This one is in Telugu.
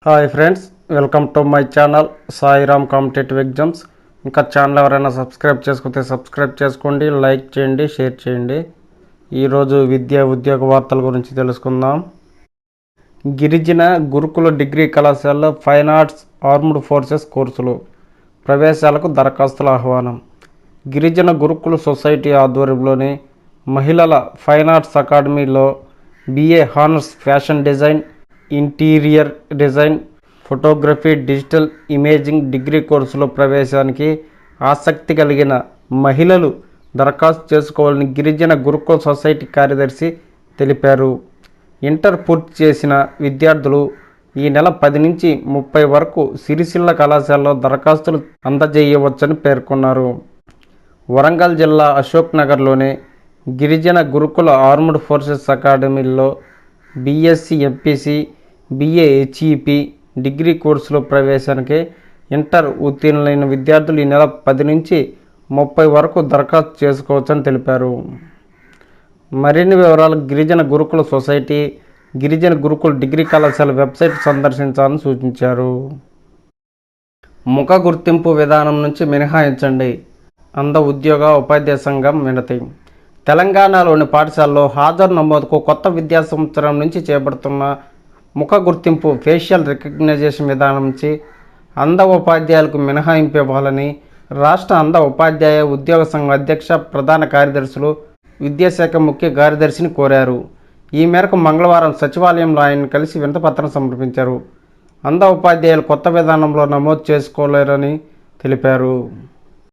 Hi friends, welcome to my channel Sairam competitive exams. ఇంకా ఛానల్ ఎవరైనా సబ్స్క్రైబ్ చేసుకుంటే సబ్స్క్రైబ్ చేసుకోండి, లైక్ చేయండి, షేర్ చేయండి. ఈరోజు విద్యా ఉద్యోగ వార్తల గురించి తెలుసుకుందాం. గిరిజన గురుకుల డిగ్రీ కళాశాలలో ఫైన్ ఆర్ట్స్ ఆర్మ్డ్ ఫోర్సెస్ కోర్సులు ప్రవేశాలకు దరఖాస్తుల ఆహ్వానం. గిరిజన గురుకుల సొసైటీ ఆధ్వర్యంలోని మహిళల ఫైన్ ఆర్ట్స్ అకాడమీలో BA honours fashion design, interior design, photography, digital imaging degree కోర్సులో ప్రవేశానికి ఆసక్తి కలిగిన మహిళలు దరఖాస్తు చేసుకోవాలని గిరిజన గురుకుల సొసైటీ కార్యదర్శి తెలిపారు. ఇంటర్ పూర్తి చేసిన విద్యార్థులు ఈ నెల 10 నుంచి 30 వరకు సిరిసిల్ల కళాశాలలో దరఖాస్తులు అందజేయవచ్చని పేర్కొన్నారు. వరంగల్ జిల్లా అశోక్ నగర్లోని గిరిజన గురుకుల ఆర్మ్డ్ ఫోర్సెస్ అకాడమీలో BSc MPC, BA HEP degree కోర్సులో ప్రవేశానికి ఇంటర్ ఉత్తీర్ణులైన విద్యార్థులు ఈ నెల 10 నుంచి 30 వరకు దరఖాస్తు చేసుకోవచ్చని తెలిపారు. మరిన్ని వివరాలకు గిరిజన గురుకుల సొసైటీ, గిరిజన గురుకుల డిగ్రీ కళాశాల వెబ్సైట్ సందర్శించాలని సూచించారు. ముఖ గుర్తింపు విధానం నుంచి మినహాయించండి, అంద ఉద్యోగ ఉపాధ్యాయ సంఘం వినతి. తెలంగాణలోని పాఠశాలలో హాజరు నమోదుకు కొత్త విద్యా సంవత్సరం నుంచి చేపడుతున్న ముఖ గుర్తింపు ఫేషియల్ రికగ్నైజేషన్ విధానం నుంచి అంద ఉపాధ్యాయులకు మినహాయింపు ఇవ్వాలని రాష్ట్ర అంద ఉపాధ్యాయ ఉద్యోగ సంఘం అధ్యక్ష, ప్రధాన కార్యదర్శులు విద్యాశాఖ ముఖ్య కార్యదర్శిని కోరారు. ఈ మేరకు మంగళవారం సచివాలయంలో ఆయన కలిసి వినతిపత్రం సమర్పించారు. అంద ఉపాధ్యాయులు కొత్త విధానంలో నమోదు చేసుకోలేరని తెలిపారు.